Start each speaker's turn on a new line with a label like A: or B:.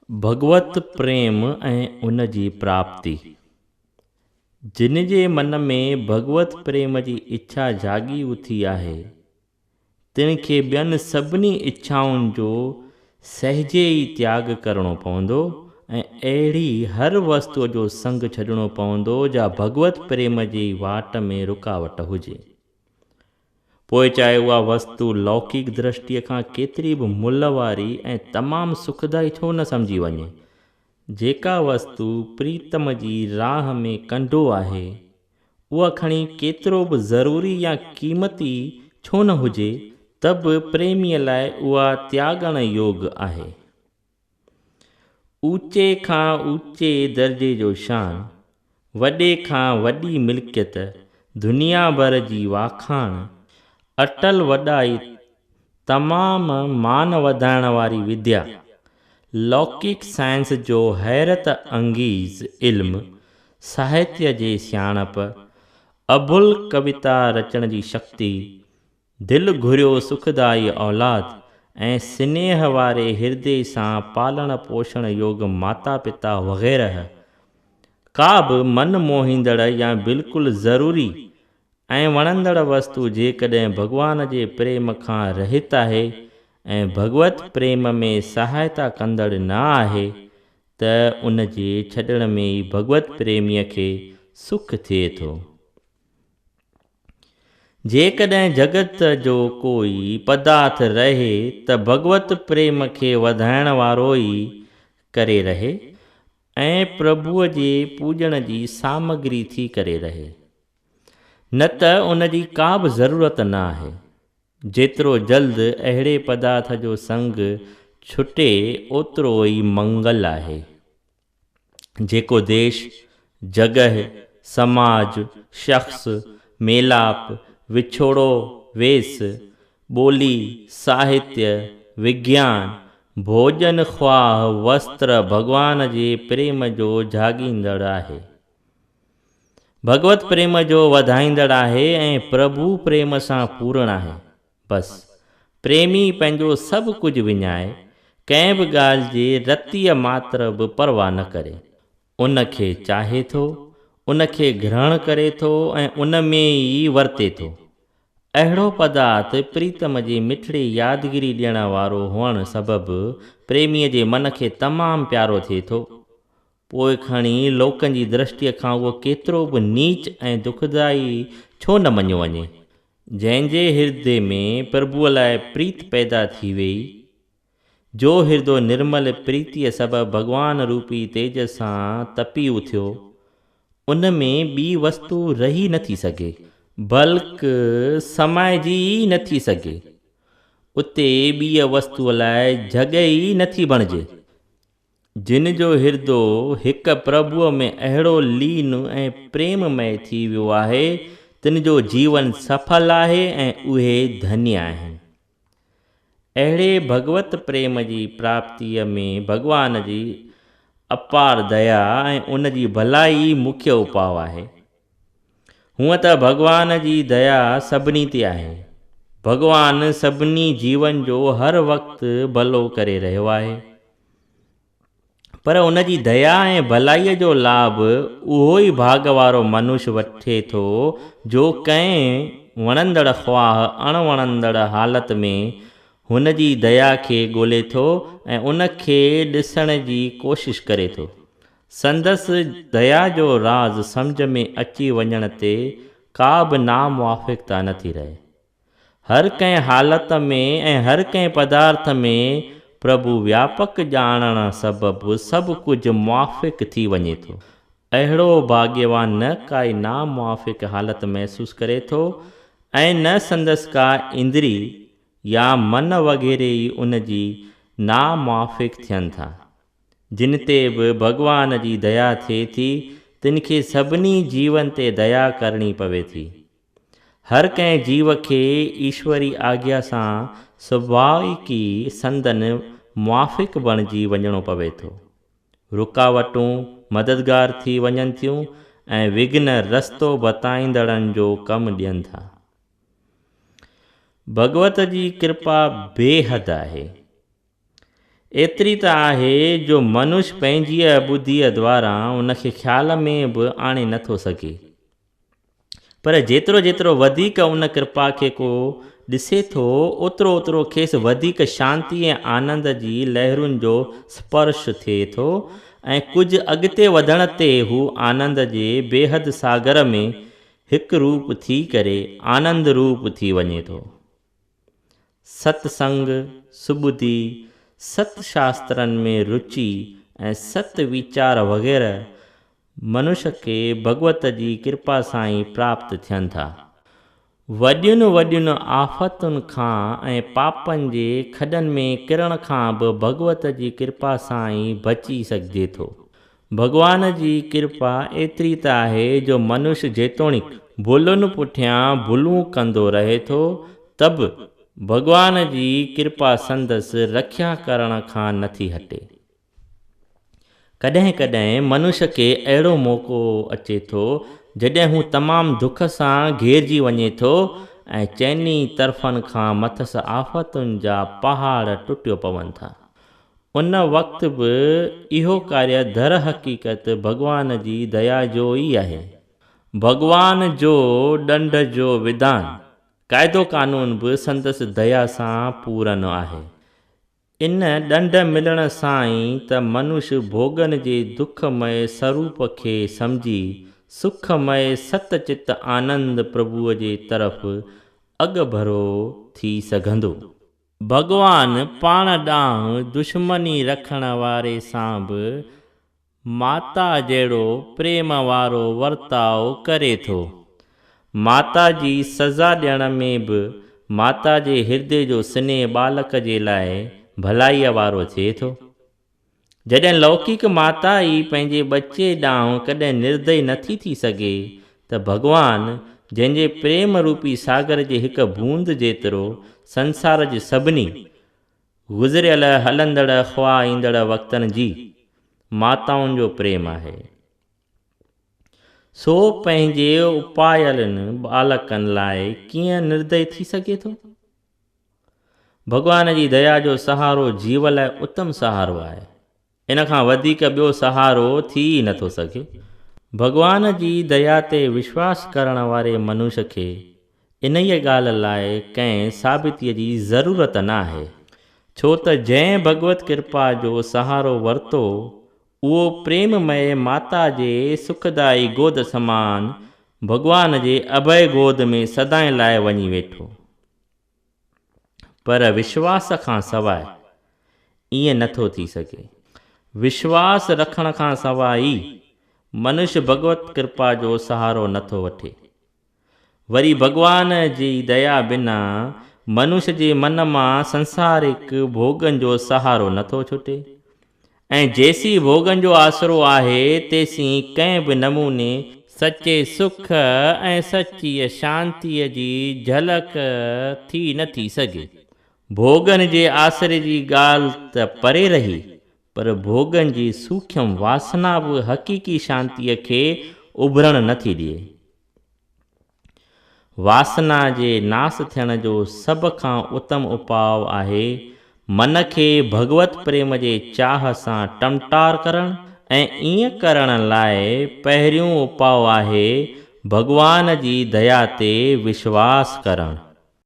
A: भगवत प्रेम ऐं उन जी प्राप्ति। जिन जे मन में भगवत प्रेम जी इच्छा जागी उथी आहे, तिन खे ॿियनि सभिनी इच्छाउनि जो सहजे ई त्याग करणो पवंदो ऐं अहिड़ी हर वस्तुअ जो संग छॾणो पवंदो जा भगवत प्रेम जी वाट में रुकावट हुजे। पोइ चाहे उहा वस्तु लौकिक दृष्टिअ खां केतिरी बि मुल्ह वारी ऐं तमामु सुखदाई छो न सम्झी वञे, जेका वस्तु प्रीतम जी राह में कंढो आहे, उहा खणी केतिरो बि ज़रूरी या क़ीमती छो न हुजे, त बि प्रेमीअ लाइ उहा त्यागण योग्य आहे। ऊचे खां ऊचे दर्जे जो शान, वॾे खां वॾी मिल्कियत, दुनिया भर जी वाखाण, अटल वॾाई, तमामु मान वधाइण वारी विद्या, लौकिक साइंस जो हैरत अंगीज़ इल्म, साहित्य जे सियाणप, अबुल कविता रचण जी शक्ति, दिलि घुरियो सुखदाई औलाद ऐं स्नेह वारे हृदय सां पालण पोषण योग माता पिता वग़ैरह का बि मन मोहींदड़ या बिल्कुलु ज़रूरी ऐं वणंदड़ वस्तु जेकॾहिं भॻवान जे प्रेम खां रहित आहे ऐं भगवत प्रेम में सहायता कंदड़ न आहे, त उन जे छॾण में ई भगवत प्रेमीअ खे सुख थिए थो। जेकॾहिं जगत जो कोई पदार्थ रहे त भगवत प्रेम खे वधाइण वारो ई करे रहे ऐं प्रभुअ जे पूॼण जी सामग्री थी करे रहे, न त उन जी का बि ज़रूरत न आहे। जेतिरो जल्द अहिड़े पदार्थ जो संग छुटे ओतिरो ई मंगल आहे। जेको देश, जगह, समाज, शख्स, मेलाप, विछोड़ो, वेस, ॿोली, साहित्य, विज्ञान, भोजन ख्वाह, वस्त्र भगवान जे प्रेम जो जाॻींदड़ आहे, भगवत प्रेम जो वधाईंदड़ आहे ऐं प्रभु प्रेम सां पूर्ण आहे। बसि प्रेमी पंहिंजो सभु कुझु विञाए, कंहिं बि ॻाल्हि जे रतीअ मात्र बि परवाह न करे, उन खे चाहे थो, उन खे ग्रहण करे थो ऐं उन में ई वर्ते थो। अहिड़ो पदार्थ प्रीतम जी मिठड़ी यादगिरी ॾियण वारो हुअण सबबि प्रेमीअ जे मन खे तमामु प्यारो थिए थो। पोइ खणी लोकनि जी दृष्टिअ खां उहो केतिरो बि नीच ऐं दुखदाई छो न मञियो वञे। जंहिंजे हृदय में प्रभुअ लाइ प्रीत पैदा थी वई, जो हृदय निर्मल प्रीतीअ सबबि भगवान रूपी तेज सां तपी उथियो, उन में ॿी वस्तु रही नथी सघे, बल्कि समाइजी ई नथी सघे। उते ॿीअ वस्तुअ लाइ जॻह ई नथी बणिजे। जिन जो हृदय हिक प्रभुअ में अहिड़ो लीन ऐं प्रेममय थी वियो आहे, तिन जो जीवन सफल आहे ऐं उहे धन्य आहिनि। अहिड़े भगवत प्रेम जी प्राप्तिअ में भगवान जी अपार दया ऐं उन जी भलाई मुख्य उपाउ आहे। हूअं त भगवान जी दया सभिनी ते आहे। भगवान सभिनी जीवन जो हर वक़्तु भलो करे रहियो आहे, पर उन जी दया ऐं भलाईअ जो लाभ उहो ई भाग वारो मनुष्य वठे थो जो कंहिं वणंदड़ ख्वाह अणवणंदड़ हालत में हुन जी दया खे ॻोल्हे थो ऐं उन खे ॾिसण जी कोशिश करे थो। संदसि दया जो राज़ सम्झ में अची वञण ते का बि नामुवाफ़िक़ता नथी रहे। हर कंहिं हालत में ऐं हर कंहिं पदार्थ में प्रभु व्यापक ॼाणण सबबि सभु कुझु मुआफ़िक़ थी वञे थो। अहिड़ो भाग्यवान न काई नामुवाफ़िक़ हालत महसूसु करे थो ऐं न संदसि का इंद्री या मन वग़ैरह ई उन जी नामुवाफ़िक़ थियनि था। जिन ते बि भगवान जी दया थिए थी, तिन खे सभिनी जीवन ते दया करणी पवे थी। हर कंहिं जीव खे ईश्वरी आज्ञा सां स्वाभाविकी संदन मुआफ़िक़ बणिजी वञणो पवे थो। रुकावटूं मददगार थी वञनि थियूं ऐं विघ्न रस्तो बताईंदड़नि जो कमु ॾियनि था। भगवत जी कृपा बेहद आहे। एतिरी त आहे जो मनुष्य पंहिंजी ॿुद्धीअ द्वारा उनखे ख़्याल में बि आणे नथो सघे। पर जेतिरो जेतिरो वधीक उन कृपा खे को ॾिसे थो, ओतिरो ओतिरो खेसि वधीक शांती ऐं आनंद जी लहरुनि जो स्पर्श थिए थो ऐं कुझु अॻिते वधण ते हू आनंद जे बेहद सागर में हिकु रूप थी करे आनंद रूप थी वञे थो। सत्संग, सुॿुधी, सतशास्त्रनि में रुचि ऐं सत वीचार वग़ैरह मनुष्य खे भगवत जी कृपा सां ई प्राप्त थियनि था। वॾियुनि वॾियुनि आफ़तुनि खां ऐं पापनि जे खॾनि में किरण खां बि भगवत जी कृपा सां ई बची सघिजे थो। भॻवान जी कृपा एतिरी त आहे जो मनुष्य जेतोणीकि भुलनि पुठियां भुलूं कंदो रहे थो, त बि भॻवान जी कृपा संदसि रखिया करण खां नथी हटे। कॾहिं कॾहिं मनुष्य खे अहिड़ो मौक़ो अचे थो जॾहिं हू तमामु दुख सां घेरिजी वञे थो ऐं चइनी तरफ़नि खां मथसि आफ़तुनि जा पहाड़ टुटियो पवनि था। उन वक़्तु बि इहो कार्य दर हक़ीक़त भॻवान जी दया जो ई आहे। भॻवान जो ॾंड जो विधान, क़ाइदो कानून बि संदसि दया सां पूरन आहे। इन ॾंड मिलण सां ई त मनुष्य भोगन जे दुखमय स्वरूप खे सम्झी सुखमय सतचित आनंद प्रभुअ जे तरफ़ अॻभरो थी सघंदो। भॻवान पाण ॾांहुं दुश्मनी रखण वारे सां बि माता जहिड़ो प्रेम वारो वर्ताव करे थो। माता जी सज़ा ॾियण में बि माता जे हृदय जो स्नेह बालक जे लाइ भलाईअ वारो थिए थो। जॾहिं लौकिक माता ई पंहिंजे बचे ॾांहुं कॾहिं निर्दयी नथी थी सघे, त भॻवान जंहिंजे प्रेम रूपी सागर जे हिकु बूंद जेतिरो संसार जे सभिनी गुज़रियल हलंदड़ ख़्वाह ईंदड़ वक़्तनि जी माताउनि जो प्रेम आहे, सो पंहिंजे उपायलनि बालकनि लाइ कीअं निर्दयी थी सघे थो। भॻवान जी दया जो सहारो जीव लाइ उत्तम सहारो आहे। इन खां वधीक ॿियो सहारो थी नथो सघे। भॻवान जी दया ते विश्वास करण वारे मनुष्य खे इन ई ॻाल्हि लाइ कंहिं साबितीअ जी ज़रूरत न आहे, छो त जंहिं भगवत कृपा जो सहारो वरितो उहो प्रेममय माता जे सुखदाई गोद समान भॻवान जे अभय गोद में सदाईं लाइ वञी वेठो। पर विश्वास खां सवाइ ईअं नथो थी सघे। विश्वास रखण खां सवाइ मनुष्य भगवत कृपा जो सहारो नथो वठे। वरी भॻवान जी दया बिना मनुष्य जे मन मां संसारिक भोगन जो सहारो नथो छुटे ऐं जेसी भोगन जो आसरो आहे तेसी कंहिं बि नमूने सचे सुख ऐं सच्चीअ शांतीअ जी झलक थी नथी सघे। भोगन जे आसरे जी ॻाल्हि त परे रही, पर भोगन जी सूक्ष्म वासना बि हक़ीक़ी शांतीअ खे उभरण नथी ॾिए। वासना जे नास थियण जो सभ खां उत्तम उपाउ आहे मन खे भगवत प्रेम जे चाह सां टमटार करणु, ऐं ईअं करण लाइ पहिरियों उपाउ आहे भॻवान जी दया ते विश्वास करणु।